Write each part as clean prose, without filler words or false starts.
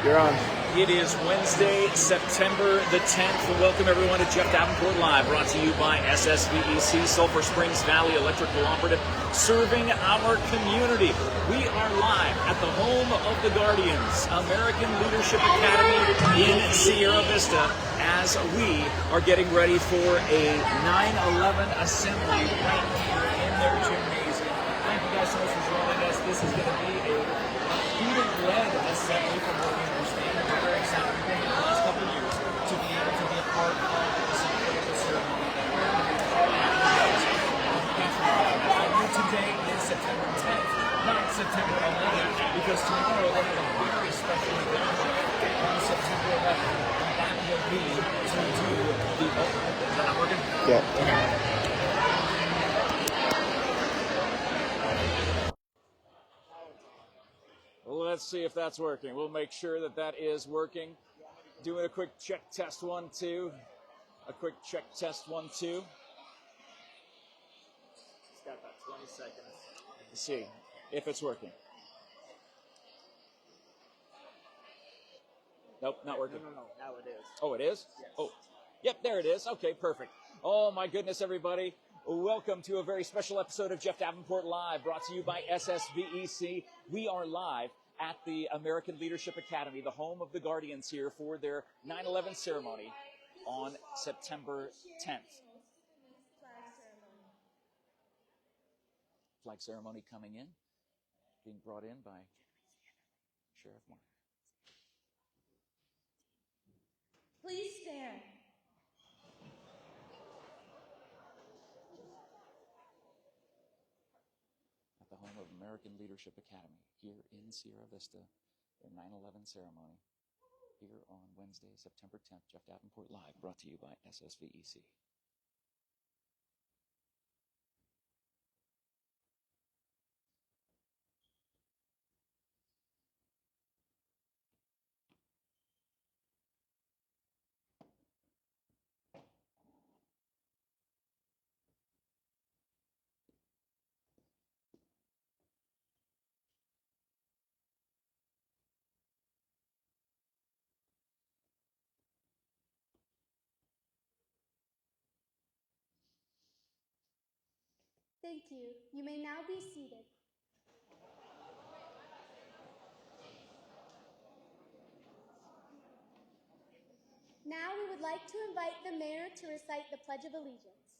You're on. It is Wednesday, September the 10th. Welcome everyone to Jeff Davenport Live, brought to you by SSVEC, Sulphur Springs Valley Electric Cooperative, serving our community. We are live at the home of the Guardians, American Leadership Academy in Sierra Vista, as we are getting ready for a 9/11 assembly right here in their gymnasium. Thank you guys so much for joining us. This is going to be a student-led assembly from what we understand. We're very excited. We've been here the last couple of years to be able to be a part of this incredible ceremony that we're going to be today is September 10th, not September 11th, because tomorrow we're going to have a very special event on September 11th, and that will be to do the opening. Is that not working? Yeah. Okay. Well, let's see if that's working. We'll make sure that that is working. Doing a quick check test 1 2. A quick check test 1 2. It's got about 20 seconds. Let's see if it's working. Nope, not working. No. Now it is. Oh, it is? Yes. Oh, yep, there it is. Okay, perfect. Oh, my goodness, everybody. Welcome to a very special episode of Jeff Davenport Live, brought to you by SSVEC. We are live at the American Leadership Academy, the home of the Guardians, here for their 9/11 ceremony on September 10th. Flag ceremony coming in, being brought in by Sheriff Mark. Please stand. At the home of American Leadership Academy here in Sierra Vista, their 9/11 ceremony here on Wednesday, September 10th. Jeff Davenport Live, brought to you by SSVEC. Thank you. You may now be seated. Now we would like to invite the mayor to recite the Pledge of Allegiance.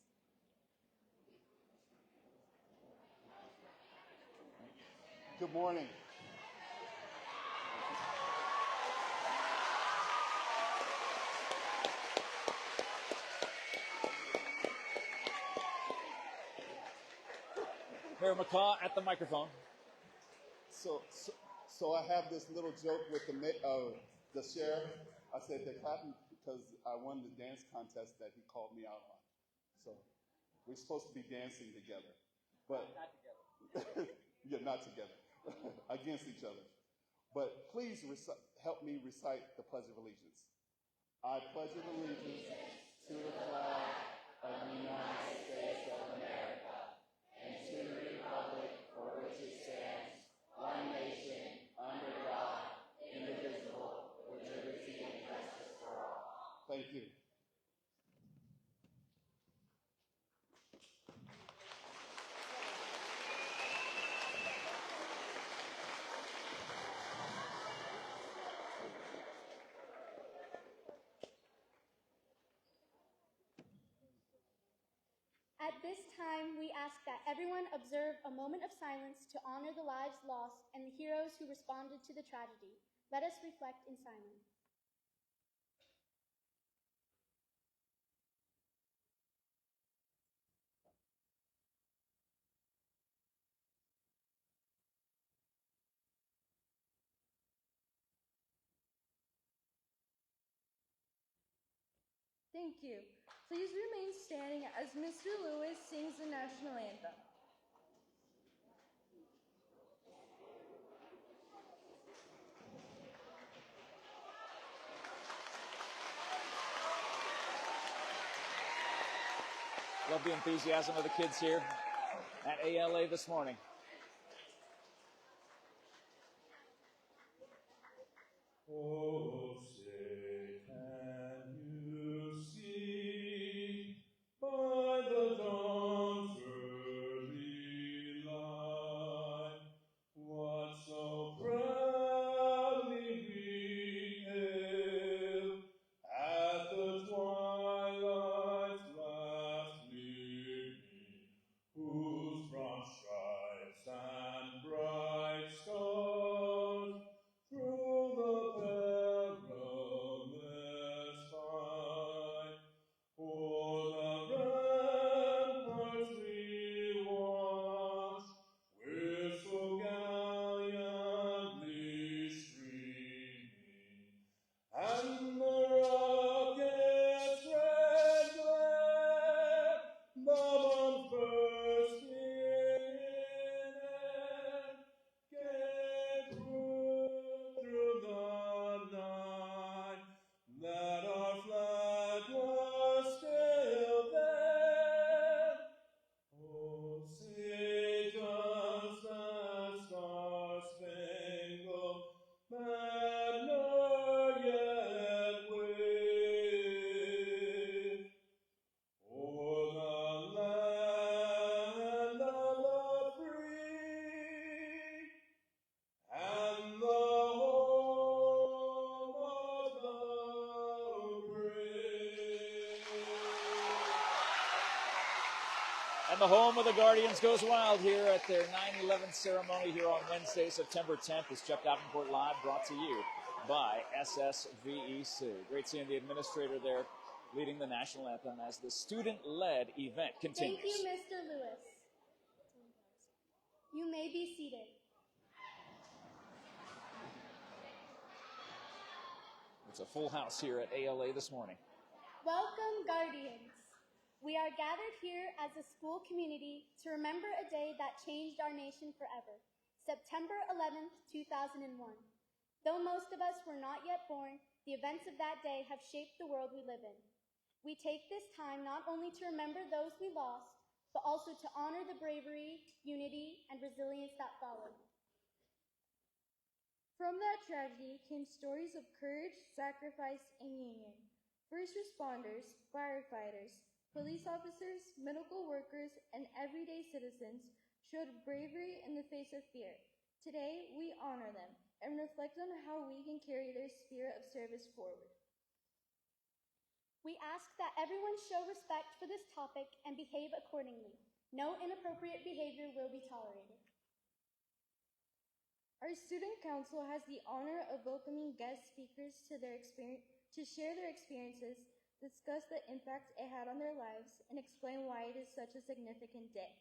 Good morning. Mayor McCaw at the microphone. So I have this little joke with the sheriff. I said they're clapping because I won the dance contest that he called me out on. So we're supposed to be dancing together, but not together. Yeah, not together, against each other. But please help me recite the Pledge of Allegiance. I pledge allegiance to the flag of the United States of America and to the republic for which it stands, one nation, under God, indivisible, with liberty and justice for all. Thank you. At this time, we ask that everyone observe a moment of silence to honor the lives lost and the heroes who responded to the tragedy. Let us reflect in silence. Thank you. Please remain standing as Mr. Lewis sings the national anthem. Love the enthusiasm of the kids here at ALA this morning. Oh, say, can you see by the dawn's early light what so proudly we hailed at the twilight's last gleaming, whose broad stripes and bright stars through the perilous fight o'er the ramparts we watched, with so gallantly streaming, and the rocket's red glare, the bombs bursting in air, came through the night, that our flag was still there. Oh, say does the star-spangled banner yet wave o'er the land of the free and the home of the brave? And the home of the Guardians goes wild here at their 9/11 ceremony here on Wednesday, September 10th. It's Jeff Davenport Live, brought to you by SSVEC. Great seeing the administrator there leading the national anthem as the student-led event continues. Thank you, Mr. Lewis. You may be seated. It's a full house here at ALA this morning. Welcome, Guardians. We are gathered here as a school community to remember a day that changed our nation forever, September 11th, 2001. Though most of us were not yet born, the events of that day have shaped the world we live in. We take this time not only to remember those we lost, but also to honor the bravery, unity, and resilience that followed. From that tragedy came stories of courage, sacrifice, and union. First responders, firefighters, police officers, medical workers, and everyday citizens showed bravery in the face of fear. Today, we honor them and reflect on how we can carry their spirit of service forward. We ask that everyone show respect for this topic and behave accordingly. No inappropriate behavior will be tolerated. Our student council has the honor of welcoming guest speakers to share their experiences, discuss the impact it had on their lives, and explain why it is such a significant day.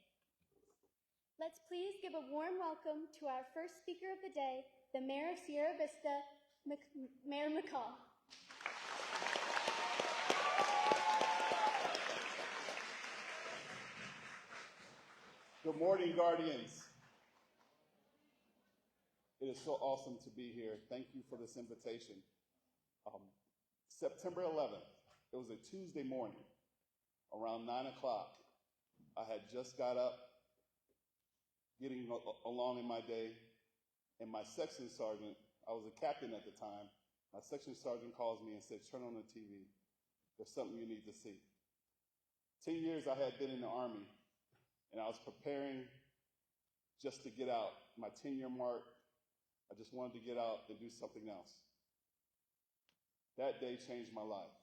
Let's please give a warm welcome to our first speaker of the day, the Mayor of Sierra Vista, Mayor McCall. Good morning, Guardians. It is so awesome to be here. Thank you for this invitation. September 11th, it was a Tuesday morning, around 9 o'clock. I had just got up, getting along in my day, and my section sergeant, I was a captain at the time, my section sergeant calls me and said, turn on the TV. There's something you need to see. 10 years I had been in the Army, and I was preparing just to get out. My 10-year mark, I just wanted to get out and do something else. That day changed my life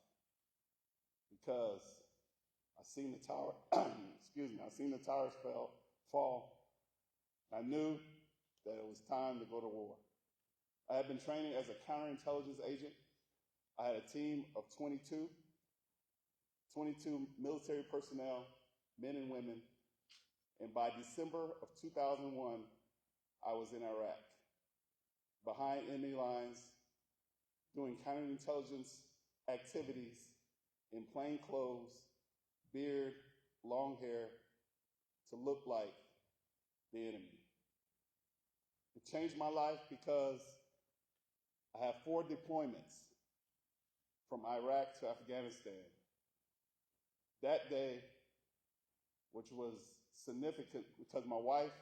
because I seen the tower, I seen the towers fall. I knew that it was time to go to war. I had been training as a counterintelligence agent. I had a team of 22 military personnel, men and women, and by December of 2001, I was in Iraq, behind enemy lines, doing counterintelligence activities in plain clothes, beard, long hair, to look like the enemy. It changed my life because I have 4 deployments from Iraq to Afghanistan. That day, which was significant because my wife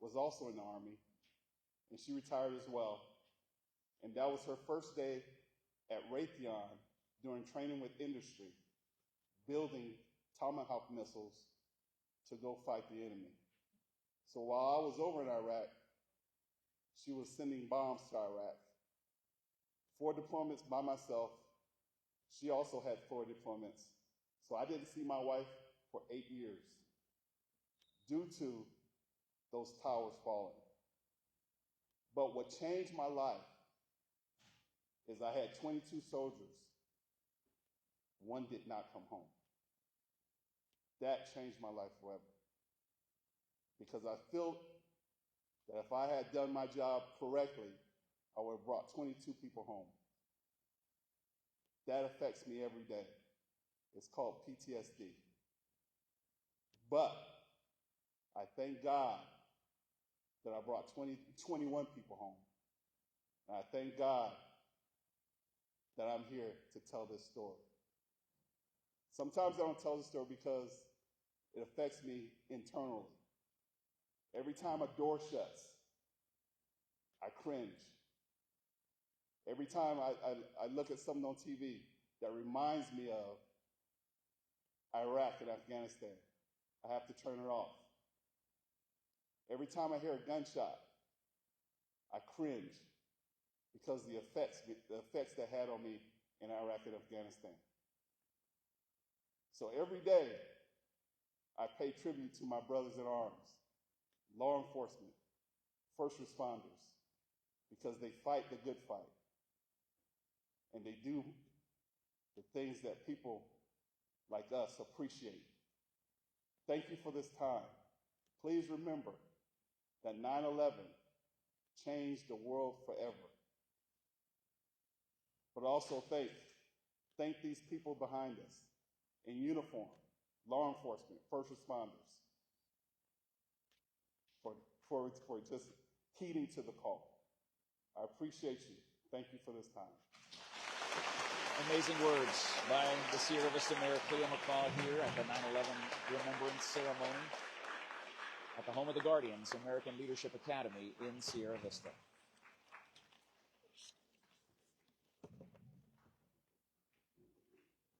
was also in the Army, and she retired as well. And that was her first day at Raytheon during training with industry, building Tomahawk missiles to go fight the enemy. So while I was over in Iraq, she was sending bombs to Iraq. 4 deployments by myself. She also had 4 deployments. So I didn't see my wife for 8 years due to those towers falling. But what changed my life is I had 22 soldiers. 1 did not come home. That changed my life forever. Because I feel that if I had done my job correctly, I would have brought 22 people home. That affects me every day. It's called PTSD. But I thank God that I brought 21 people home. And I thank God that I'm here to tell this story. Sometimes I don't tell the story because it affects me internally. Every time a door shuts, I cringe. Every time I look at something on TV that reminds me of Iraq and Afghanistan, I have to turn it off. Every time I hear a gunshot, I cringe because the effects that had on me in Iraq and Afghanistan. So every day, I pay tribute to my brothers in arms, law enforcement, first responders, because they fight the good fight. And they do the things that people like us appreciate. Thank you for this time. Please remember that 9/11 changed the world forever. But also thank these people behind us in uniform, law enforcement, first responders, for just heeding to the call. I appreciate you. Thank you for this time. Amazing words by the Sierra Vista Mayor Cleo McCall here at the 9/11 Remembrance Ceremony at the home of the Guardians American Leadership Academy in Sierra Vista.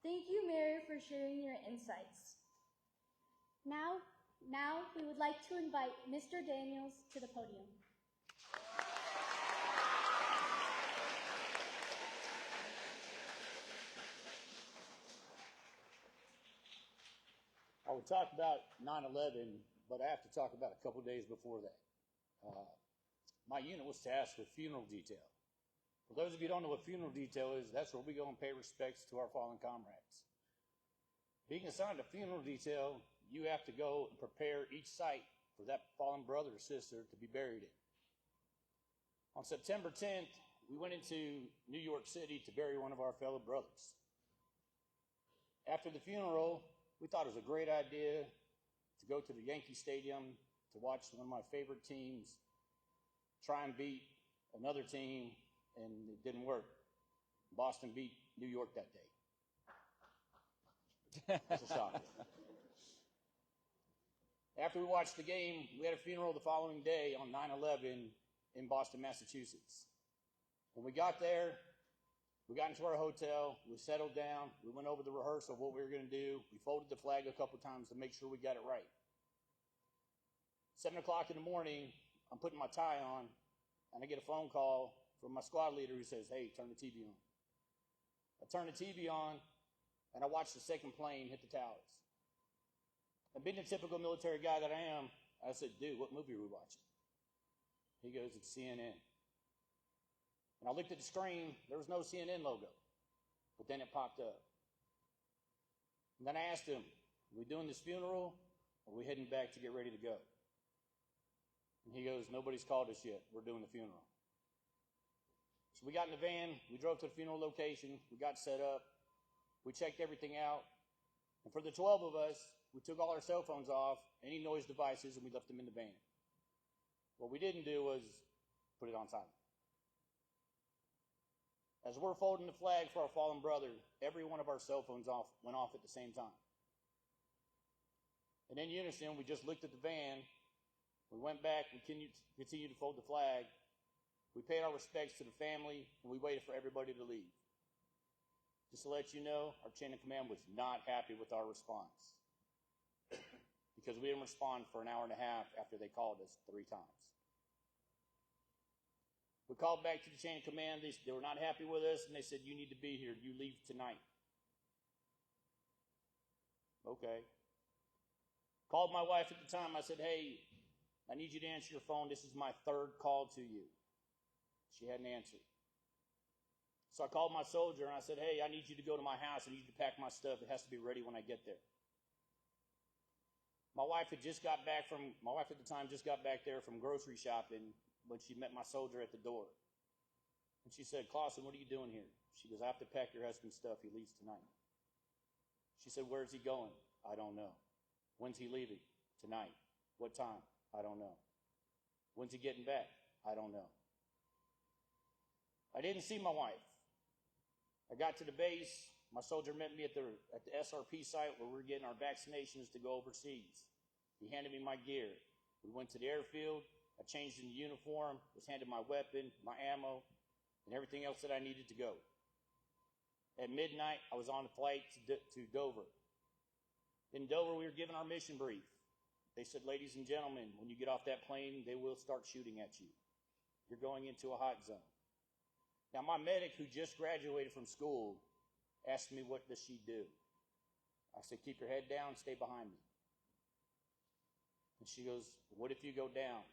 Thank you, Mayor, for sharing your insights. Now we would like to invite Mr. Daniels to the podium. I would talk about 9/11, but I have to talk about a couple days before that. My unit was tasked with funeral detail. For those of you who don't know what funeral detail is, that's where we go and pay respects to our fallen comrades. Being assigned a funeral detail, you have to go and prepare each site for that fallen brother or sister to be buried in. On September 10th, we went into New York City to bury one of our fellow brothers. After the funeral, we thought it was a great idea to go to the Yankee Stadium to watch one of my favorite teams try and beat another team, and it didn't work. Boston beat New York that day. That's a shock. After we watched the game, we had a funeral the following day on 9/11 in Boston, Massachusetts. When we got there, we got into our hotel, we settled down, we went over the rehearsal of what we were going to do. We folded the flag a couple times to make sure we got it right. 7 o'clock in the morning, I'm putting my tie on, and I get a phone call from my squad leader who says, "Hey, turn the TV on." I turn the TV on, and I watch the second plane hit the towers. And being the typical military guy that I am, I said, "Dude, what movie are we watching?" He goes, "It's CNN." And I looked at the screen, there was no CNN logo, but then it popped up. And then I asked him, "Are we doing this funeral, or are we heading back to get ready to go?" And he goes, "Nobody's called us yet. We're doing the funeral." So we got in the van, we drove to the funeral location, we got set up, we checked everything out, and for the 12 of us, we took all our cell phones off, any noise devices, and we left them in the van. What we didn't do was put it on silent. As we're folding the flag for our fallen brother, every one of our cell phones went off at the same time. And in unison, we just looked at the van, we went back, we continued to fold the flag, We paid our respects to the family, and we waited for everybody to leave. Just to let you know, our chain of command was not happy with our response because we didn't respond for an hour and a half after they called us 3 times. We called back to the chain of command. They were not happy with us, and they said, you need to be here. You leave tonight. Okay. Called my wife at the time. I said, hey, I need you to answer your phone. This is my 3rd call to you. She hadn't answered. So I called my soldier, and I said, hey, I need you to go to my house. I need you to pack my stuff. It has to be ready when I get there. My wife at the time just got back there from grocery shopping when she met my soldier at the door. And she said, Clausen, what are you doing here? She goes, I have to pack your husband's stuff. He leaves tonight. She said, where's he going? I don't know. When's he leaving? Tonight. What time? I don't know. When's he getting back? I don't know. I didn't see my wife. I got to the base. My soldier met me at the SRP site where we were getting our vaccinations to go overseas. He handed me my gear. We went to the airfield. I changed in the uniform, was handed my weapon, my ammo, and everything else that I needed to go. At midnight, I was on a flight to Dover. In Dover, we were given our mission brief. They said, ladies and gentlemen, when you get off that plane, they will start shooting at you. You're going into a hot zone. Now, my medic, who just graduated from school, asked me, what does she do? I said, keep your head down, stay behind me. And she goes, what if you go down?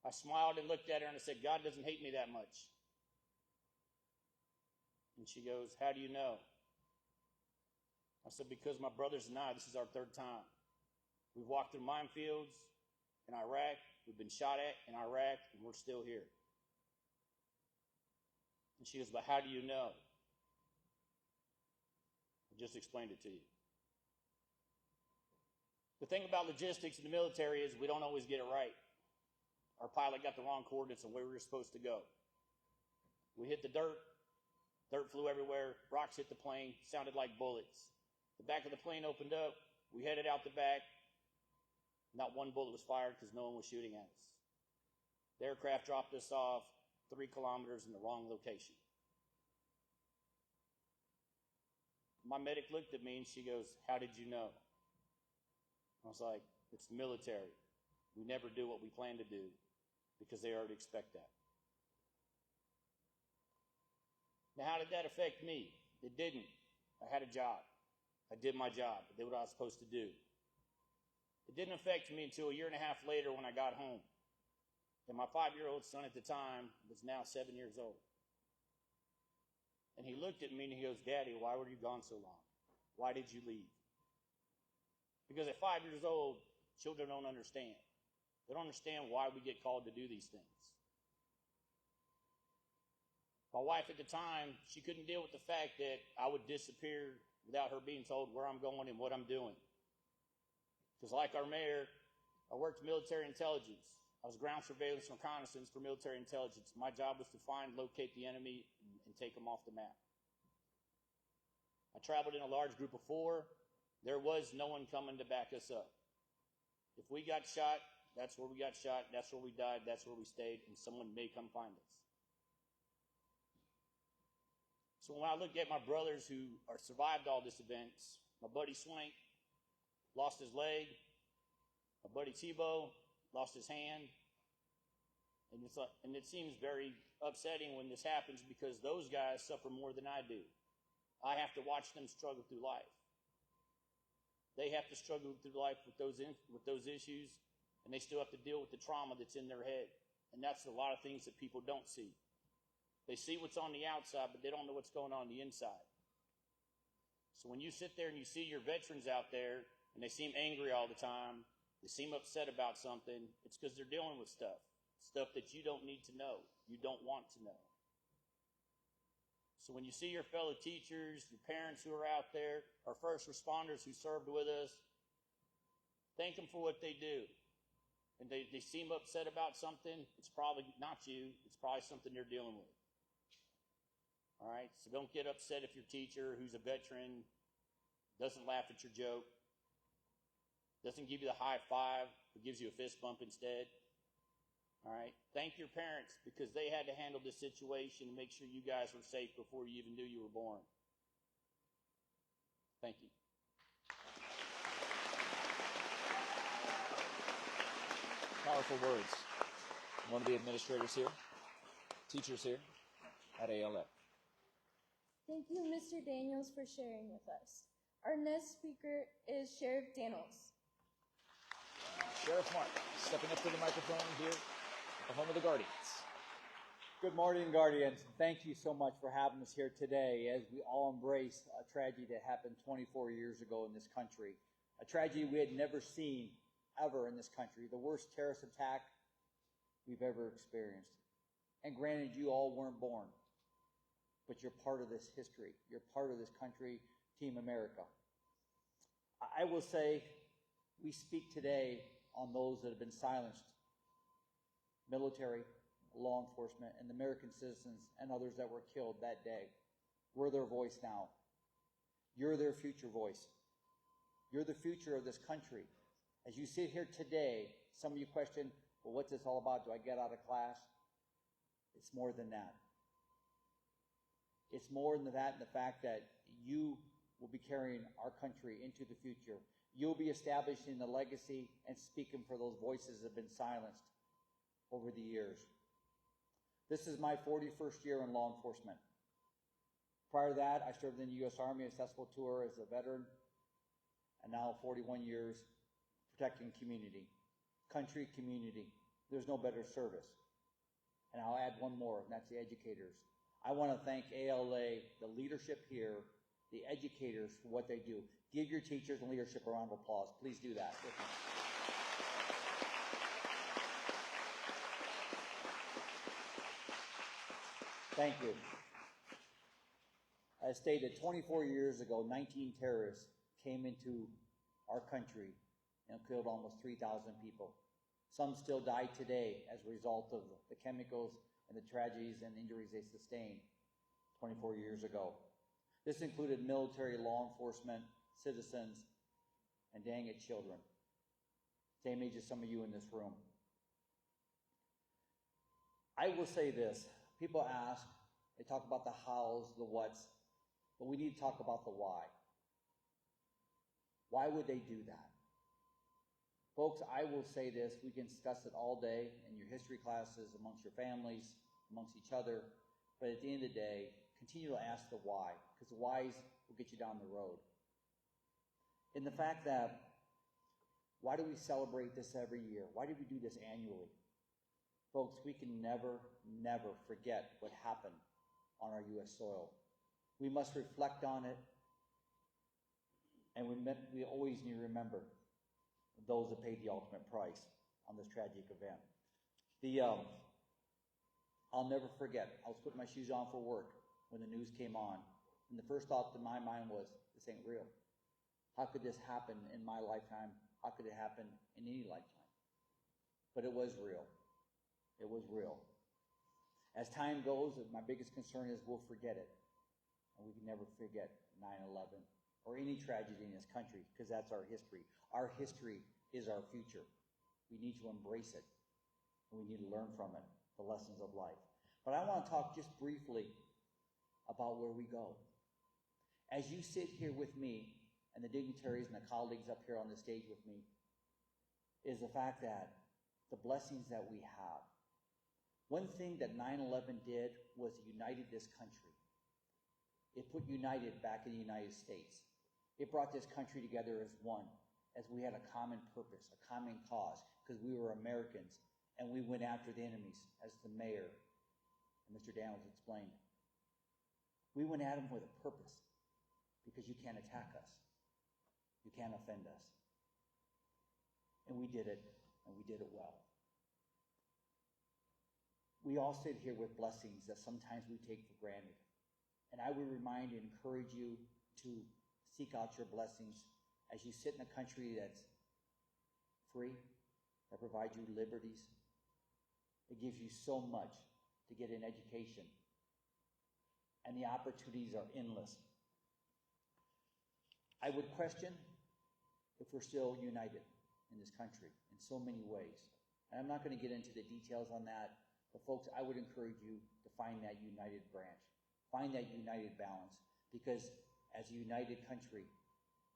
I smiled and looked at her and I said, God doesn't hate me that much. And she goes, how do you know? I said, because my brothers and I, this is our 3rd time. We've walked through minefields in Iraq. We've been shot at in Iraq, and we're still here. And she goes, but how do you know? I just explained it to you. The thing about logistics in the military is we don't always get it right. Our pilot got the wrong coordinates on where we were supposed to go. We hit the dirt. Dirt flew everywhere. Rocks hit the plane. Sounded like bullets. The back of the plane opened up. We headed out the back. Not one bullet was fired because no one was shooting at us. The aircraft dropped us off 3 kilometers in the wrong location. My medic looked at me and she goes, how did you know? I was like, it's the military. We never do what we plan to do because they already expect that. Now, how did that affect me? It didn't. I had a job. I did my job. I did what I was supposed to do. It didn't affect me until a year and a half later when I got home. And my 5-year-old son at the time was now 7 years old. And he looked at me and he goes, Daddy, why were you gone so long? Why did you leave? Because at 5 years old, children don't understand. They don't understand why we get called to do these things. My wife at the time, she couldn't deal with the fact that I would disappear without her being told where I'm going and what I'm doing. Because like our mayor, I worked military intelligence. I was ground surveillance and reconnaissance for military intelligence. My job was to find, locate the enemy, and take them off the map. I traveled in a large group of 4. There was no one coming to back us up. If we got shot, that's where we got shot, that's where we died, that's where we stayed, and someone may come find us. So when I look at my brothers who survived all these events, my buddy Swank lost his leg, my buddy Tebow lost his hand, and it seems very upsetting when this happens because those guys suffer more than I do. I have to watch them struggle through life. They have to struggle through life with those issues, and they still have to deal with the trauma that's in their head. And that's a lot of things that people don't see. They see what's on the outside, but they don't know what's going on the inside. So when you sit there and you see your veterans out there, and they seem angry all the time, they seem upset about something, it's because they're dealing with stuff that you don't need to know, you don't want to know. So when you see your fellow teachers, your parents who are out there, our first responders who served with us, thank them for what they do. And they seem upset about something, it's probably not you, it's probably something they're dealing with. All right, so don't get upset if your teacher, who's a veteran, doesn't laugh at your joke, doesn't give you the high five, but gives you a fist bump instead. All right? Thank your parents because they had to handle this situation and make sure you guys were safe before you even knew you were born. Thank you. Powerful words. One of the administrators here, teachers here at ALF. Thank you, Mr. Daniels, for sharing with us. Our next speaker is Sheriff Daniels. Sheriff Mark, stepping up to the microphone here at the home of the Guardians. Good morning, Guardians. Thank you so much for having us here today as we all embrace a tragedy that happened 24 years ago in this country. A tragedy we had never seen ever in this country, the worst terrorist attack we've ever experienced. And granted, you all weren't born, but you're part of this history. You're part of this country, Team America. I will say we speak today on those that have been silenced, military, law enforcement, and the American citizens and others that were killed that day. We're their voice now. You're their future voice. You're the future of this country. As you sit here today, some of you question, well, what's this all about? Do I get out of class? It's more than that. It's more than that in the fact that you will be carrying our country into the future. You'll be establishing the legacy and speaking for those voices that have been silenced over the years. This is my 41st year in law enforcement. Prior to that, I served in the U.S. Army successful tour as a veteran, and now 41 years protecting community, country, community. There's no better service. And I'll add one more, and that's the educators. I want to thank ALA, the leadership here, the educators for what they do. Give your teachers and leadership a round of applause. Please do that. Thank you. As stated, 24 years ago, 19 terrorists came into our country and killed almost 3,000 people. Some still die today as a result of the chemicals and the tragedies and injuries they sustained 24 years ago. This included military, law enforcement, citizens, and dang it, children. Same age as some of you in this room. I will say this. People ask, they talk about the hows, the whats, but we need to talk about the why. Why would they do that? Folks, I will say this, we can discuss it all day in your history classes, amongst your families, amongst each other, but at the end of the day, continue to ask the why, because the whys will get you down the road. In the fact that, why do we celebrate this every year? Why do we do this annually? Folks, we can never, never forget what happened on our U.S. soil. We must reflect on it, and we always need to remember those that paid the ultimate price on this tragic event. I'll never forget, I was putting my shoes on for work when the news came on, and the first thought in my mind was, this ain't real. How could this happen in my lifetime? How could it happen in any lifetime? But it was real. It was real. As time goes, my biggest concern is we'll forget it. And we can never forget 9/11 or any tragedy in this country, because that's our history. Our history is our future. We need to embrace it, and we need to learn from it, the lessons of life. But I want to talk just briefly about where we go. As you sit here with me, and the dignitaries and the colleagues up here on the stage with me, is the fact that the blessings that we have. One thing that 9/11 did was it united this country. It put United back in the United States. It brought this country together as one, as we had a common purpose, a common cause, because we were Americans, and we went after the enemies, as the mayor and Mr. Daniels explained. We went at them with a purpose, because you can't attack us. You can't offend us. And we did it, and we did it well. We all sit here with blessings that sometimes we take for granted. And I would remind and encourage you to seek out your blessings as you sit in a country that's free, that provides you liberties. It gives you so much to get an education. And the opportunities are endless. I would question if we're still united in this country in so many ways. And I'm not going to get into the details on that, but folks, I would encourage you to find that united branch, find that united balance, because as a united country,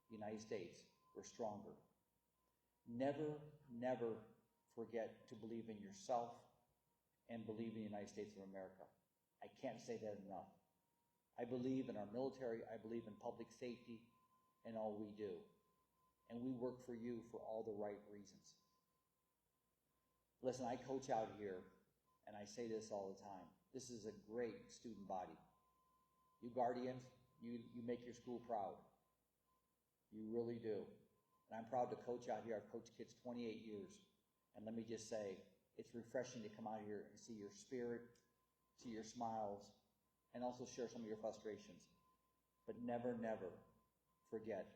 the United States, we're stronger. Never, never forget to believe in yourself and believe in the United States of America. I can't say that enough. I believe in our military, I believe in public safety and all we do. And we work for you for all the right reasons. Listen, I coach out here, and I say this all the time. This is a great student body. You guardians, you make your school proud. You really do. And I'm proud to coach out here. I've coached kids 28 years. And let me just say, it's refreshing to come out here and see your spirit, see your smiles, and also share some of your frustrations. But never, never forget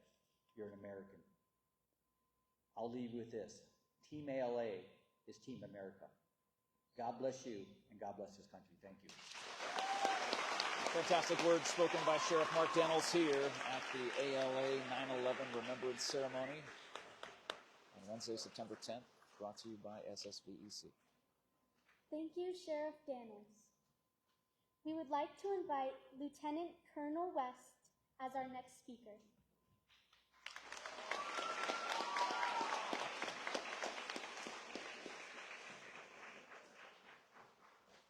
you're an American. I'll leave you with this. Team ALA is Team America. God bless you, and God bless this country. Thank you. Fantastic words spoken by Sheriff Mark Daniels here at the ALA 9/11 Remembrance Ceremony on Wednesday, September 10th, brought to you by SSVEC. Thank you, Sheriff Daniels. We would like to invite Lieutenant Colonel West as our next speaker.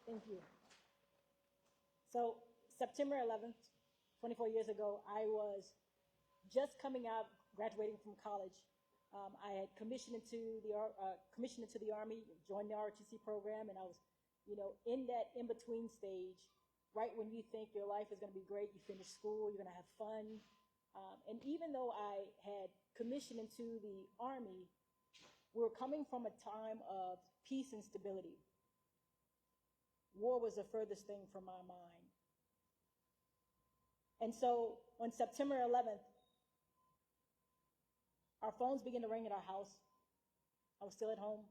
Thank you. So, September 11th, 24 years ago, I was just coming out, graduating from college. I had commissioned into the Army, joined the ROTC program, and I was, in that in-between stage, right when you think your life is going to be great, you finish school, you're going to have fun. And even though I had commissioned into the Army, we were coming from a time of peace and stability. War was the furthest thing from my mind. And so on September 11th, our phones began to ring at our house. I was still at home,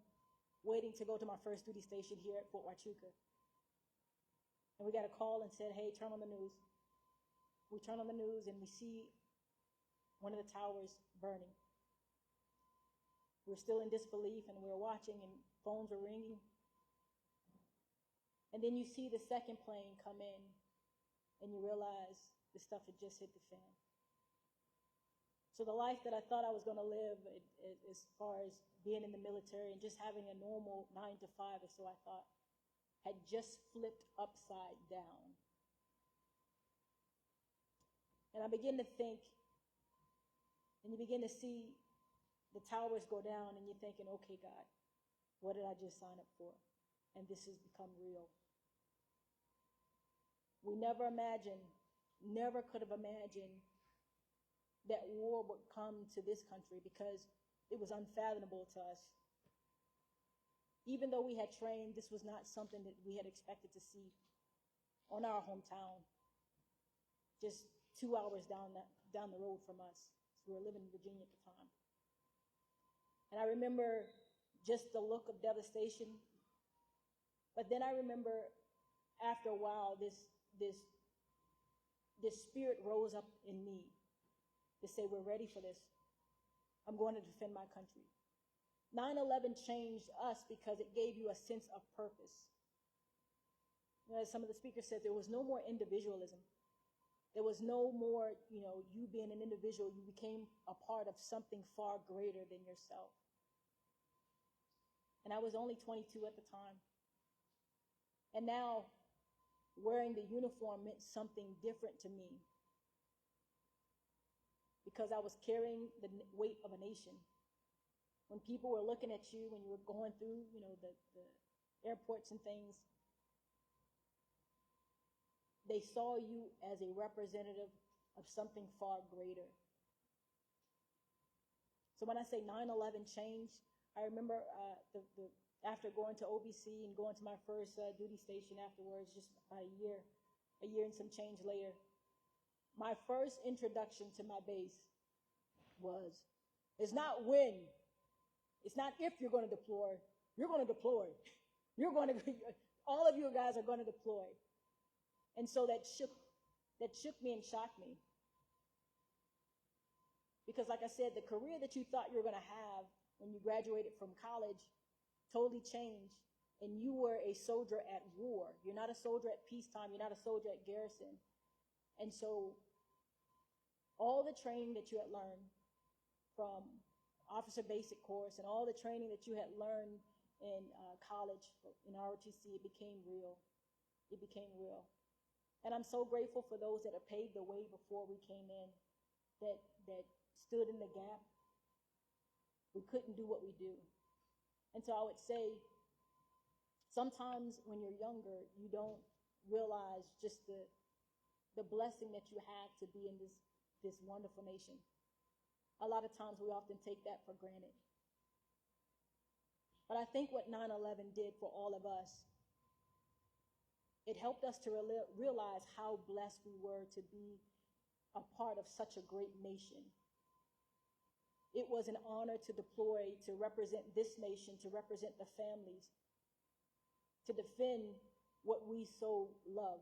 waiting to go to my first duty station here at Fort Huachuca. And we got a call and said, hey, turn on the news. We turn on the news and we see one of the towers burning. We were still in disbelief and we were watching and phones were ringing. And then you see the second plane come in and you realize the stuff had just hit the fan. So the life that I thought I was going to live as far as being in the military and just having a normal 9 to 5 or so I thought had just flipped upside down. And I begin to think, and you begin to see the towers go down and you're thinking, okay, God, what did I just sign up for? And this has become real. We never could have imagined that war would come to this country because it was unfathomable to us. Even though we had trained, this was not something that we had expected to see on our hometown, just 2 hours down the road from us. We were living in Virginia at the time. And I remember just the look of devastation. But then I remember after a while, this spirit rose up in me to say, we're ready for this. I'm going to defend my country. 9/11 changed us because it gave you a sense of purpose. As some of the speakers said, there was no more individualism. There was no more, you being an individual, you became a part of something far greater than yourself. And I was only 22 at the time. And now, wearing the uniform meant something different to me because I was carrying the weight of a nation. When people were looking at you, when you were going through, the airports and things, they saw you as a representative of something far greater. So when I say 9/11 changed, I remember after going to OBC and going to my first duty station afterwards, just about a year and some change later, my first introduction to my base was, it's not when, it's not if you're going to deploy, you're going to deploy. All of you guys are going to deploy. And so that shook me and shocked me. Because like I said, the career that you thought you were going to have when you graduated from college totally changed, and you were a soldier at war. You're not a soldier at peacetime. You're not a soldier at garrison. And so all the training that you had learned from officer basic course and all the training that you had learned in college, in ROTC, it became real. It became real. And I'm so grateful for those that have paved the way before we came in, that stood in the gap. We couldn't do what we do. And so I would say, sometimes when you're younger, you don't realize just the blessing that you have to be in this wonderful nation. A lot of times we often take that for granted. But I think what 9/11 did for all of us, it helped us to realize how blessed we were to be a part of such a great nation. It was an honor to deploy, to represent this nation, to represent the families, to defend what we so love.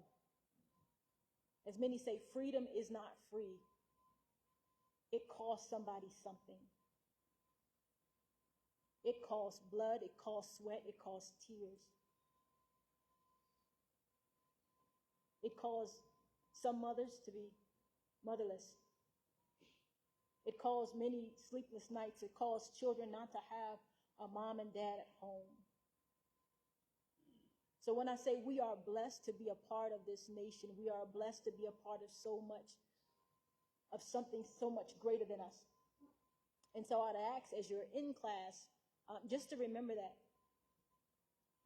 As many say, freedom is not free. It costs somebody something. It costs blood, it costs sweat, it costs tears. It caused some mothers to be motherless. It caused many sleepless nights. It caused children not to have a mom and dad at home. So when I say we are blessed to be a part of this nation, we are blessed to be a part of so much, of something so much greater than us. And so I'd ask, as you're in class, just to remember that.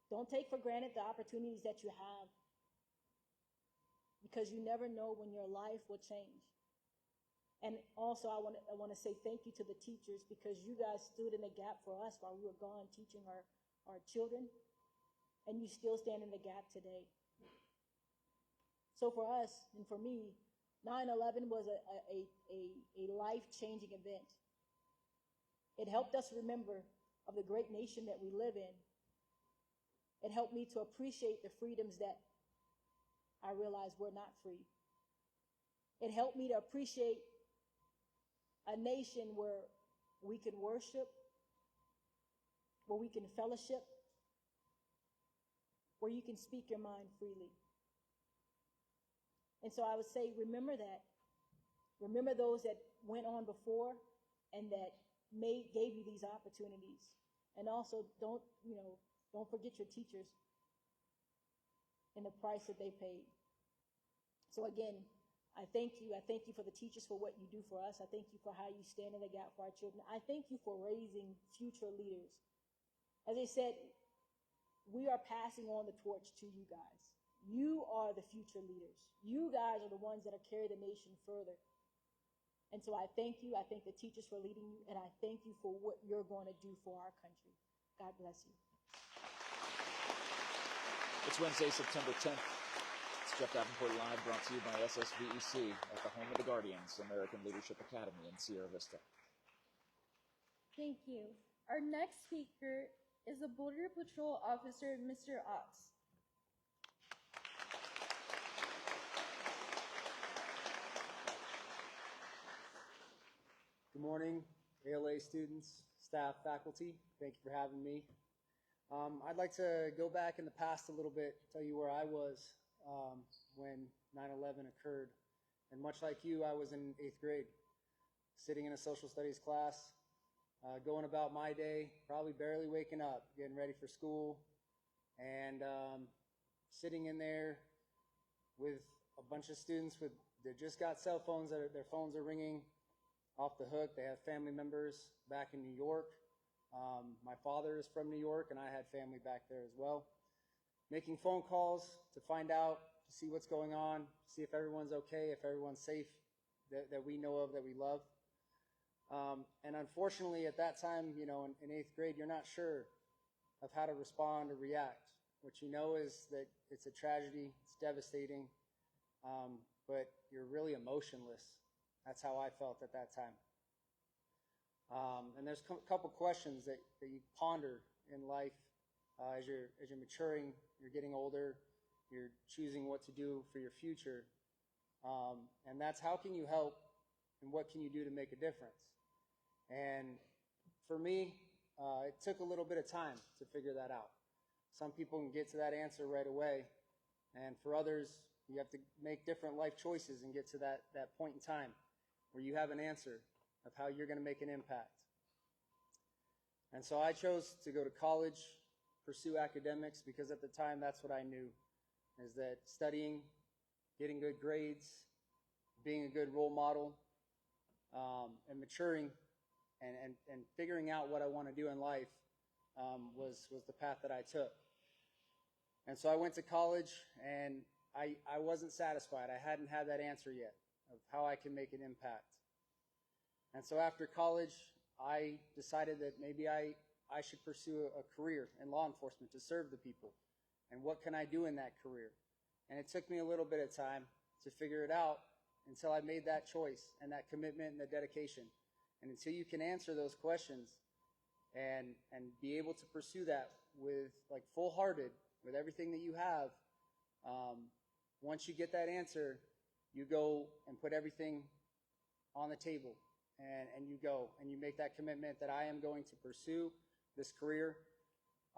Don't take for granted the opportunities that you have, because you never know when your life will change. And also, I want to say thank you to the teachers, because you guys stood in the gap for us while we were gone teaching our children, and you still stand in the gap today. So for us, and for me, 9/11 was a life-changing event. It helped us remember of the great nation that we live in. It helped me to appreciate the freedoms that I realized were not free. It helped me to appreciate a nation where we can worship, where we can fellowship, where you can speak your mind freely. And so I would say, remember that. Remember those that went on before and that gave you these opportunities. And also, don't forget your teachers and the price that they paid. So again, I thank you. I thank you for the teachers for what you do for us. I thank you for how you stand in the gap for our children. I thank you for raising future leaders. As I said, we are passing on the torch to you guys. You are the future leaders. You guys are the ones that are carrying the nation further. And so I thank you. I thank the teachers for leading you, and I thank you for what you're going to do for our country. God bless you. It's Wednesday, September 10th. It's Jeff Davenport Live, brought to you by SSVEC at the home of the Guardians, American Leadership Academy in Sierra Vista. Thank you. Our next speaker is the Border Patrol Officer, Mr. Otts. Good morning, ALA students, staff, faculty. Thank you for having me. I'd like to go back in the past a little bit, tell you where I was when 9/11 occurred. And much like you, I was in 8th grade, sitting in a social studies class, going about my day, probably barely waking up, getting ready for school, and sitting in there with a bunch of students that just got cell phones, their phones are ringing off the hook. They have family members back in New York. My father is from New York, and I had family back there as well. Making phone calls to find out, to see what's going on, see if everyone's okay, if everyone's safe, that we know of, that we love. And unfortunately, at that time, in 8th grade, you're not sure of how to respond or react. What you know is that it's a tragedy, it's devastating, but you're really emotionless. That's how I felt at that time. And there's a couple questions that you ponder in life as you're maturing, you're getting older, you're choosing what to do for your future. And that's, how can you help and what can you do to make a difference? And for me, it took a little bit of time to figure that out. Some people can get to that answer right away, and for others, you have to make different life choices and get to that point in time where you have an answer of how you're going to make an impact. And so I chose to go to college, pursue academics, because at the time that's what I knew, is that studying, getting good grades, being a good role model, and maturing and figuring out what I want to do in life was the path that I took. And so I went to college, and I wasn't satisfied. I hadn't had that answer yet of how I can make an impact. And so after college, I decided that maybe I should pursue a career in law enforcement to serve the people. And what can I do in that career? And it took me a little bit of time to figure it out until I made that choice and that commitment and the dedication. And until you can answer those questions and be able to pursue that with like full-hearted, with everything that you have, once you get that answer, you go and put everything on the table. And you go and you make that commitment that I am going to pursue this career.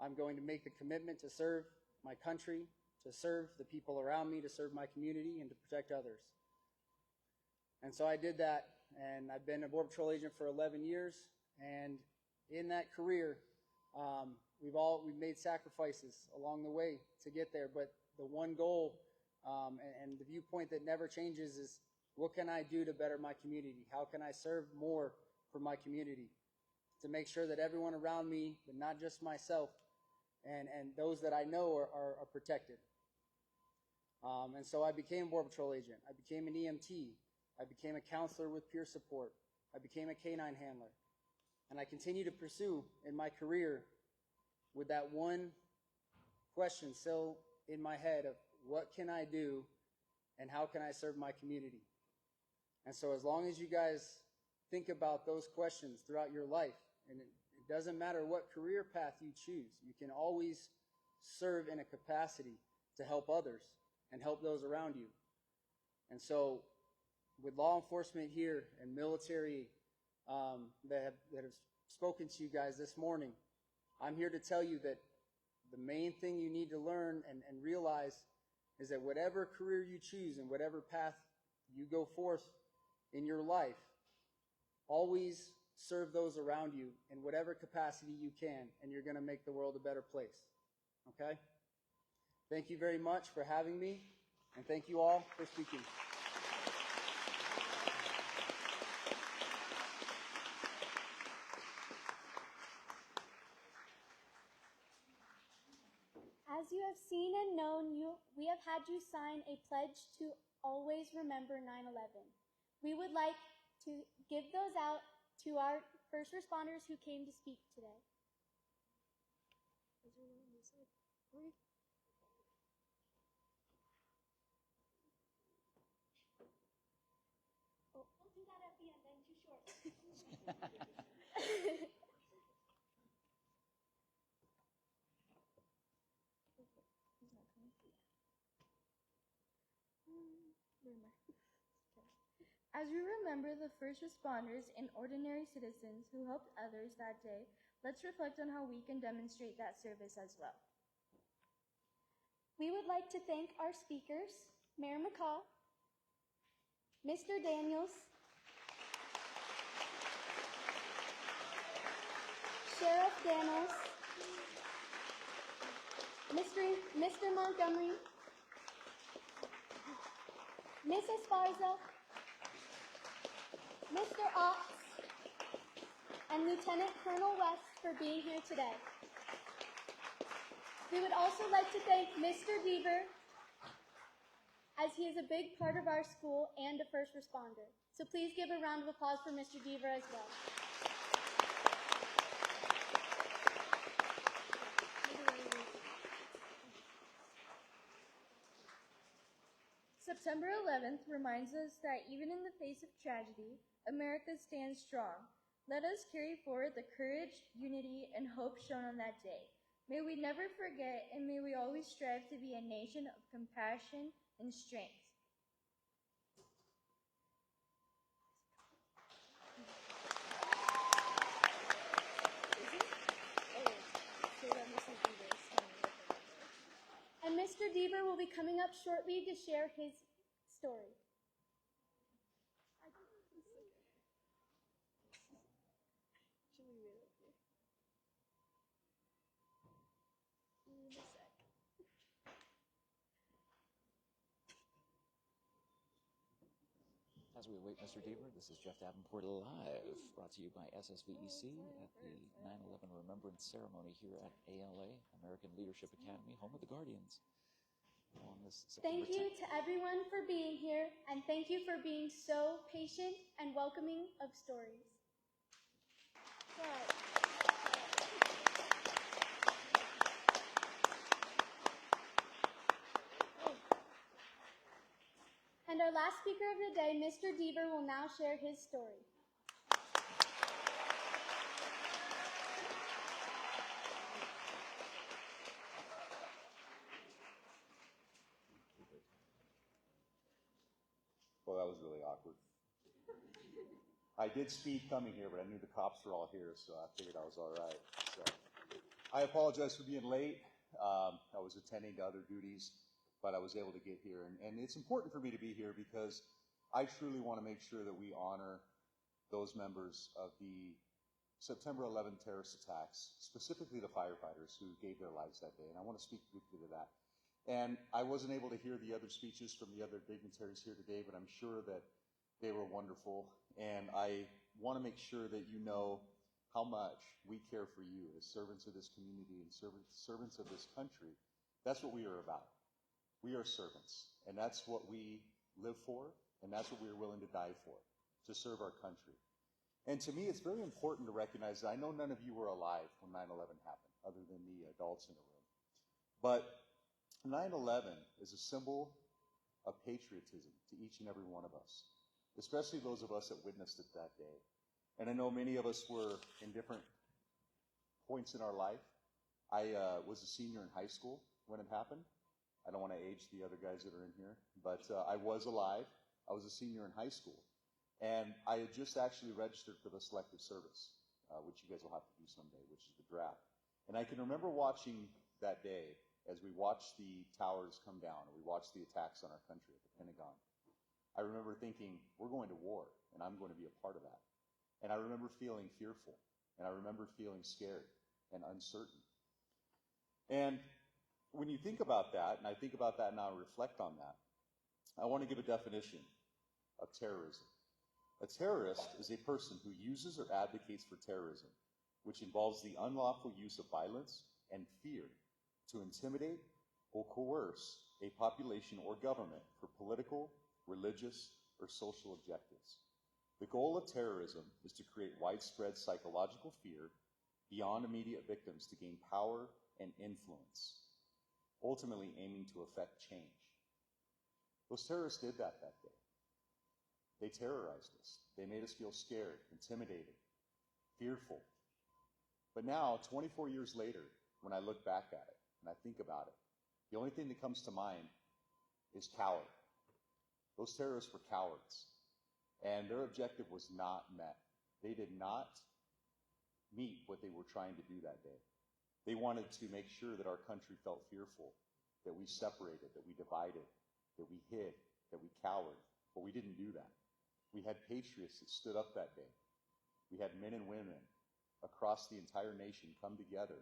I'm going to make the commitment to serve my country, to serve the people around me, to serve my community, and to protect others. And so I did that, and I've been a Border Patrol agent for 11 years. And in that career, we've made sacrifices along the way to get there. But the one goal and the viewpoint that never changes is, what can I do to better my community? How can I serve more for my community? To make sure that everyone around me, but not just myself, and those that I know are protected. And so I became a Border Patrol agent. I became an EMT. I became a counselor with peer support. I became a canine handler. And I continue to pursue in my career with that one question still in my head of, what can I do and how can I serve my community? And so as long as you guys think about those questions throughout your life, and it doesn't matter what career path you choose, you can always serve in a capacity to help others and help those around you. And so with law enforcement here and military that have spoken to you guys this morning, I'm here to tell you that the main thing you need to learn and realize is that whatever career you choose and whatever path you go forth in your life, always serve those around you in whatever capacity you can, and you're going to make the world a better place. Okay? Thank you very much for having me, and thank you all for speaking. As you have seen and known, we have had you sign a pledge to always remember 9/11. We would like to give those out to our first responders who came to speak today. Oh, we'll do that at the end, then too short. As we remember the first responders and ordinary citizens who helped others that day, let's reflect on how we can demonstrate that service as well. We would like to thank our speakers, Mayor McCaw, Mr. Daniels, Sheriff Daniels, Mr. Montgomery, Ms. Esparza, Mr. Ox, and Lieutenant Colonel West for being here today. We would also like to thank Mr. Deaver, as he is a big part of our school and a first responder. So please give a round of applause for Mr. Deaver as well. September 11th reminds us that even in the face of tragedy, America stands strong. Let us carry forward the courage, unity, and hope shown on that day. May we never forget, and may we always strive to be a nation of compassion and strength. Deaver will be coming up shortly to share his story. As we await Mr. Deaver, this is Jeff Davenport Live, brought to you by SSVEC at the 9/11 Remembrance Ceremony here at ALA, American Leadership Academy, home of the Guardians. On this September Thank you 10th. to everyone for being here, and thank you for being so patient and welcoming of stories. And our last speaker of the day, Mr. Deaver, will now share his story. Well, that was really awkward. I did speed coming here, but I knew the cops were all here, so I figured I was all right. So I apologize for being late. I was attending to other duties, but I was able to get here. And it's important for me to be here because I truly want to make sure that we honor those members of the September 11 terrorist attacks, specifically the firefighters who gave their lives that day. And I want to speak briefly to that. And I wasn't able to hear the other speeches from the other dignitaries here today, but I'm sure that they were wonderful. And I want to make sure that you know how much we care for you as servants of this community and servants of this country. That's what we are about. We are servants, and that's what we live for, and that's what we are willing to die for, to serve our country. And to me, it's very important to recognize that I know none of you were alive when 9/11 happened, other than the adults in the room. But 9/11 is a symbol of patriotism to each and every one of us, especially those of us that witnessed it that day. And I know many of us were in different points in our life. I was a senior in high school when it happened. I don't want to age the other guys that are in here, but I was alive. I was a senior in high school. And I had just actually registered for the selective service, which you guys will have to do someday, which is the draft. And I can remember watching that day as we watched the towers come down and we watched the attacks on our country at the Pentagon. I remember thinking, we're going to war, and I'm going to be a part of that. And I remember feeling fearful, and I remember feeling scared and uncertain. And when you think about that, and I think about that now and reflect on that, I want to give a definition of terrorism. A terrorist is a person who uses or advocates for terrorism, which involves the unlawful use of violence and fear to intimidate or coerce a population or government for political, religious, or social objectives. The goal of terrorism is to create widespread psychological fear beyond immediate victims to gain power and influence, ultimately aiming to effect change. Those terrorists did that day. They terrorized us. They made us feel scared, intimidated, fearful. But now, 24 years later, when I look back at it and I think about it, the only thing that comes to mind is coward. Those terrorists were cowards, and their objective was not met. They did not meet what they were trying to do that day. They wanted to make sure that our country felt fearful, that we separated, that we divided, that we hid, that we cowered. But we didn't do that. We had patriots that stood up that day. We had men and women across the entire nation come together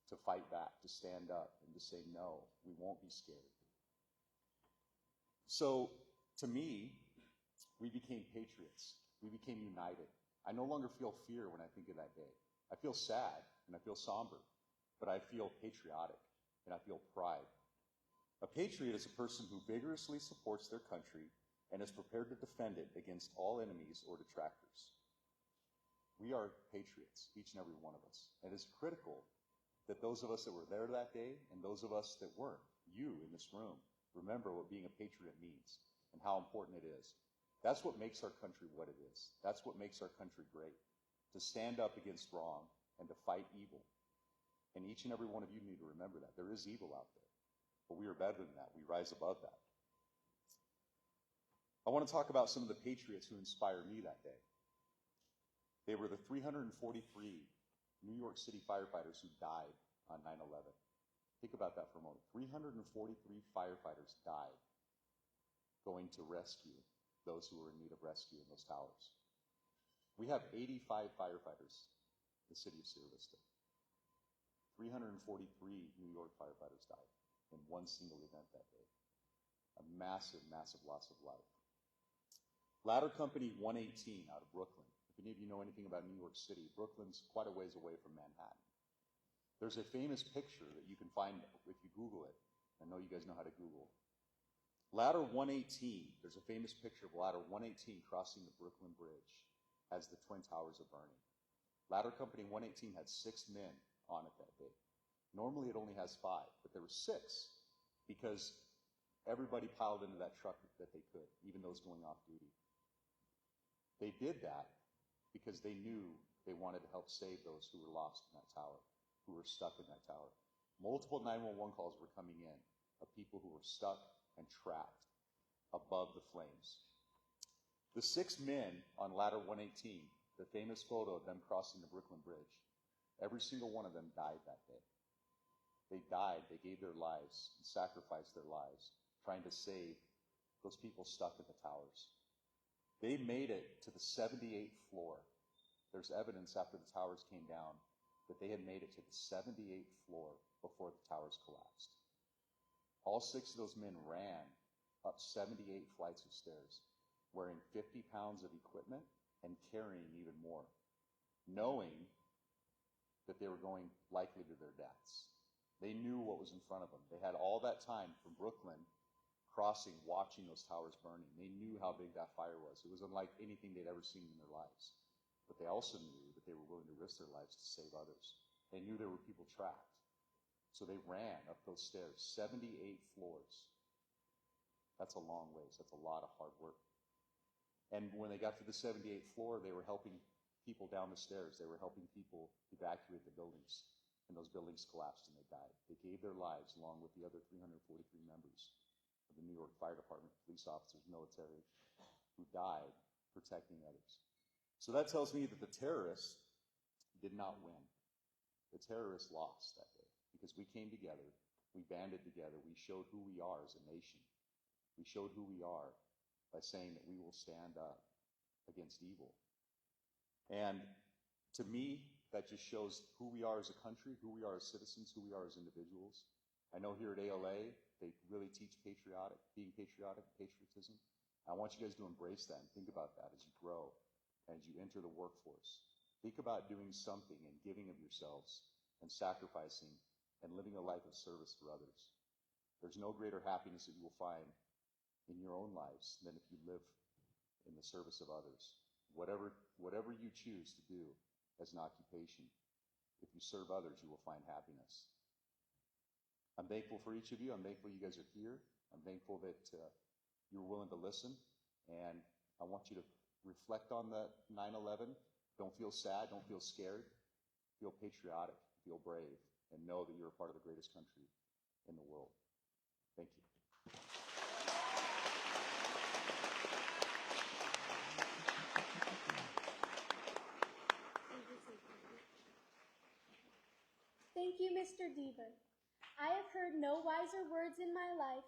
to fight back, to stand up, and to say, no, we won't be scared. So, to me, we became patriots. We became united. I no longer feel fear when I think of that day. I feel sad and I feel somber, but I feel patriotic and I feel pride. A patriot is a person who vigorously supports their country and is prepared to defend it against all enemies or detractors. We are patriots, each and every one of us. And it's critical that those of us that were there that day and those of us that weren't, you in this room, remember what being a patriot means and how important it is. That's what makes our country what it is. That's what makes our country great, to stand up against wrong and to fight evil. And each and every one of you need to remember that. There is evil out there, but we are better than that. We rise above that. I want to talk about some of the patriots who inspired me that day. They were the 343 New York City firefighters who died on 9/11. Think about that for a moment. 343 firefighters died going to rescue those who were in need of rescue in those towers. We have 85 firefighters in the city of Sierra Vista. 343 New York firefighters died in one single event that day. A massive, massive loss of life. Ladder Company 118 out of Brooklyn. If any of you know anything about New York City, Brooklyn's quite a ways away from Manhattan. There's a famous picture that you can find if you Google it. I know you guys know how to Google. Ladder 118, there's a famous picture of Ladder 118 crossing the Brooklyn Bridge as the Twin Towers are burning. Ladder Company 118 had 6 men on it that day. Normally it only has 5, but there were 6 because everybody piled into that truck that they could, even those going off duty. They did that because they knew they wanted to help save those who were lost in that tower, who were stuck in that tower. Multiple 911 calls were coming in of people who were stuck and trapped above the flames. The 6 men on Ladder 118, the famous photo of them crossing the Brooklyn Bridge, every single one of them died that day. They died, they gave their lives, and sacrificed their lives, trying to save those people stuck in the towers. They made it to the 78th floor. There's evidence after the towers came down that they had made it to the 78th floor before the towers collapsed. All 6 of those men ran up 78 flights of stairs, wearing 50 pounds of equipment and carrying even more, knowing that they were going likely to their deaths. They knew what was in front of them. They had all that time from Brooklyn crossing, watching those towers burning. They knew how big that fire was. It was unlike anything they'd ever seen in their lives. But they also knew that they were willing to risk their lives to save others. They knew there were people trapped. So they ran up those stairs, 78 floors. That's a long ways. That's a lot of hard work. And when they got to the 78th floor, they were helping people down the stairs. They were helping people evacuate the buildings. And those buildings collapsed and they died. They gave their lives along with the other 343 members of the New York Fire Department, police officers, military, who died protecting others. So that tells me that the terrorists did not win. The terrorists lost that day because we came together, we banded together, we showed who we are as a nation. We showed who we are by saying that we will stand up against evil. And to me, that just shows who we are as a country, who we are as citizens, who we are as individuals. I know here at ALA, they really teach being patriotic, patriotism. I want you guys to embrace that and think about that as you grow, as you enter the workforce. Think about doing something and giving of yourselves and sacrificing and living a life of service for others. There's no greater happiness that you will find in your own lives than if you live in the service of others. Whatever you choose to do as an occupation, if you serve others, you will find happiness. I'm thankful for each of you. I'm thankful you guys are here. I'm thankful that you were willing to listen. And I want you to reflect on the 9/11. Don't feel sad. Don't feel scared. Feel patriotic. Feel brave. And know that you're a part of the greatest country in the world. Thank you. Thank you, Mr. Deaver. I have heard no wiser words in my life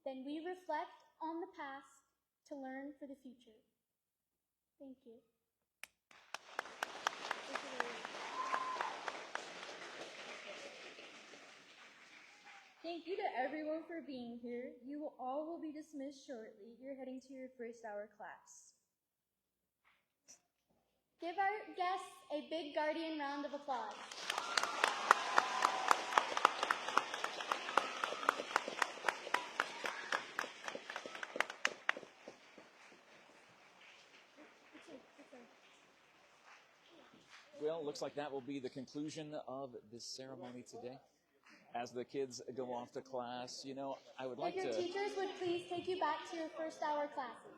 than we reflect on the past to learn for the future. Thank you. Thank you to everyone for being here. You all will be dismissed shortly. You're heading to your first hour class. Give our guests a big Guardian round of applause. Well, looks like that will be the conclusion of this ceremony today. As the kids go off to class, I would like If your to... teachers would please take you back to your first hour classes.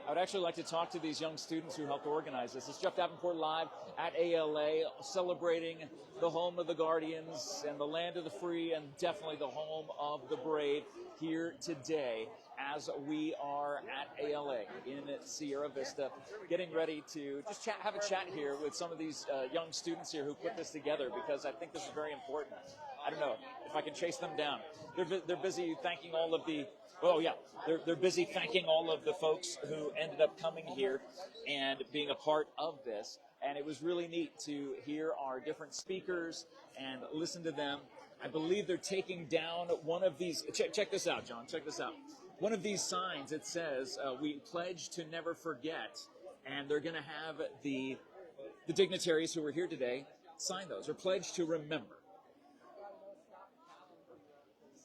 I would actually like to talk to these young students who helped organize this. It's Jeff Davenport live at ALA, celebrating the home of the Guardians and the land of the free and definitely the home of the brave. here today as we are at ALA in Sierra Vista, getting ready to just have a chat here with some of these young students here who put this together, because I think this is very important. I don't know if I can chase them down. They're busy thanking all of the, they're busy thanking all of the folks who ended up coming here and being a part of this. And it was really neat to hear our different speakers and listen to them. I believe they're taking down one of these. Check this out, John. Check this out. One of these signs, it says, we pledge to never forget. And they're going to have the dignitaries who were here today sign those, or pledge to remember.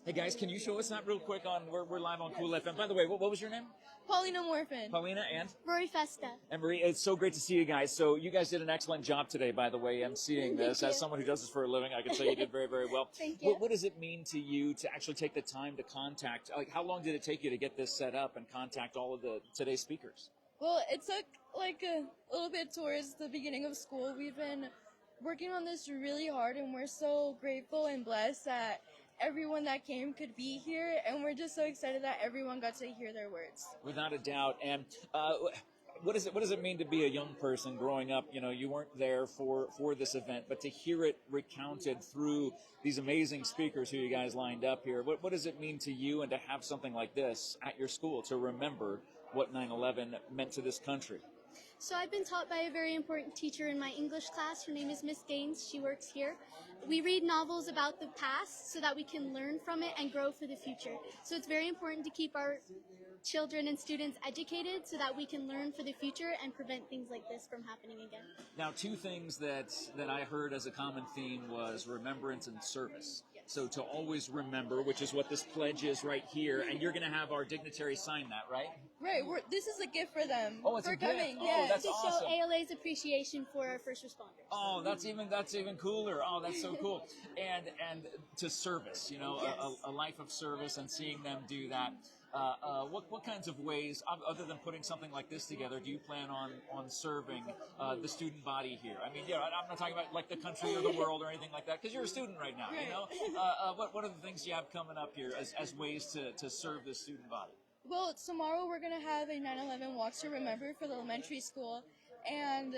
Hey, guys, can you show us that real quick? We're live on Cool FM. By the way, what was your name? Paulina Morphin. Paulina and? Rory Festa. And Marie, it's so great to see you guys. So you guys did an excellent job today, by the way, emceeing this. As someone who does this for a living, I can say you did very, very well. Thank you. What does it mean to you to actually take the time to contact, like, how long did it take you to get this set up and contact all of today's speakers? Well, it took like a little bit towards the beginning of school. We've been working on this really hard, and we're so grateful and blessed that everyone that came could be here, and we're just so excited that everyone got to hear their words. Without a doubt. And what does it mean to be a young person growing up? You know, you weren't there for this event, but to hear it recounted through these amazing speakers who you guys lined up here, what does it mean to you, and to have something like this at your school to remember what 9/11 meant to this country? So I've been taught by a very important teacher in my English class. Her name is Miss Gaines. She works here. We read novels about the past so that we can learn from it and grow for the future. So it's very important to keep our children and students educated so that we can learn for the future and prevent things like this from happening again. Now, two things that I heard as a common theme was remembrance and service. So to always remember, which is what this pledge is right here, and you're going to have our dignitaries sign that, right? Right, this is a gift for them. Oh, it's for a gift. coming. Oh, Yes. that's To awesome. show ALA's appreciation for our first responders. Oh, that's even cooler. Oh, that's so cool. And to service, you know, Yes. a life of service, and seeing them do that. What kinds of ways, other than putting something like this together, do you plan on serving the student body here? I mean, I'm not talking about like the country or the world or anything like that, because you're a student right now, you know? What are the things you have coming up here as ways to serve the student body? Well, tomorrow we're going to have a 9/11 Walk to Remember for the elementary school. And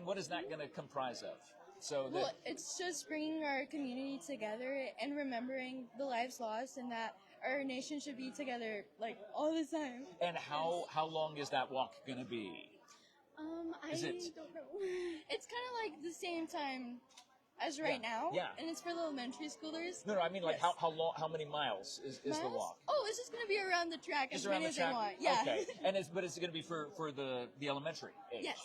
what is that going to comprise of? So well, it's just bringing our community together and remembering the lives lost, and that our nation should be together like all the time. And how long is that walk going to be? I Is it- don't know. It's kind of like the same time as right now. Yeah. And it's for the elementary schoolers. No, I mean, like, Yes. how many miles is the Miles? walk? Oh, it's just going to be around the track Just as around many the as they track? want. Yeah. Okay. But it's going to be for the elementary age. Yes.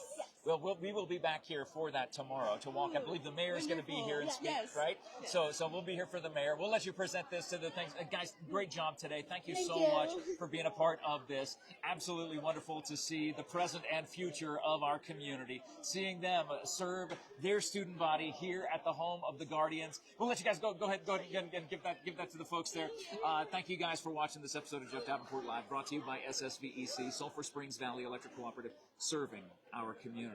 Well, we will be back here for that tomorrow to walk. I believe the mayor is going to be here and Wonderful. speak, Yes. right? Yes. So we'll be here for the mayor. We'll let you present this to the things. Guys, great job today. Thank you so you. much for being a part of this. Absolutely wonderful to see the present and future of our community, seeing them serve their student body here at the home of the Guardians. We'll let you guys go ahead and give that to the folks there. Thank you guys for watching this episode of Jeff Davenport Live, brought to you by SSVEC, Sulphur Springs Valley Electric Cooperative, serving our community.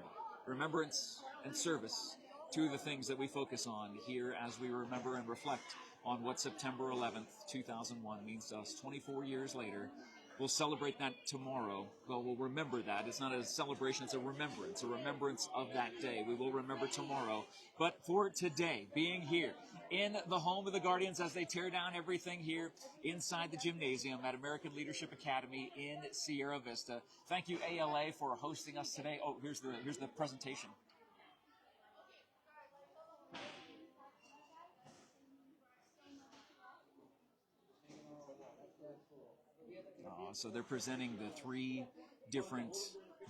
Remembrance and service, two of the things that we focus on here as we remember and reflect on what September 11th, 2001 means to us 24 years later. We'll celebrate that tomorrow. Well, we'll remember that. It's not a celebration, it's a remembrance of that day. We will remember tomorrow. But for today, being here in the home of the Guardians as they tear down everything here inside the gymnasium at American Leadership Academy in Sierra Vista. Thank you, ALA, for hosting us today. Oh, here's the presentation. So they're presenting the three different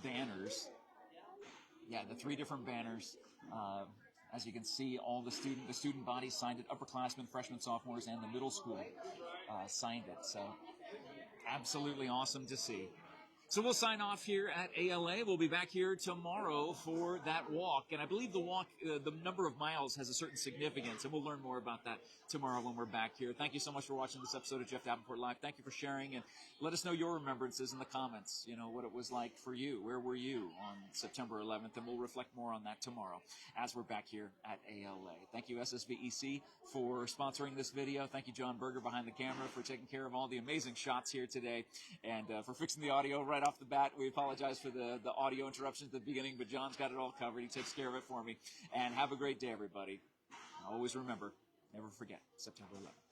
banners. Yeah, the three different banners. As you can see, all the student body signed it. Upperclassmen, freshmen, sophomores, and the middle school signed it. So absolutely awesome to see. So we'll sign off here at ALA. We'll be back here tomorrow for that walk. And I believe the walk, the number of miles has a certain significance, and we'll learn more about that tomorrow when we're back here. Thank you so much for watching this episode of Jeff Davenport Live. Thank you for sharing, and let us know your remembrances in the comments, you know, what it was like for you. Where were you on September 11th? And we'll reflect more on that tomorrow as we're back here at ALA. Thank you, SSVEC, for sponsoring this video. Thank you, John Berger, behind the camera, for taking care of all the amazing shots here today, and for fixing the audio right off the bat. We apologize for the audio interruptions at the beginning, but John's got it all covered. He takes care of it for me. And have a great day, everybody. And always remember, never forget September 11th.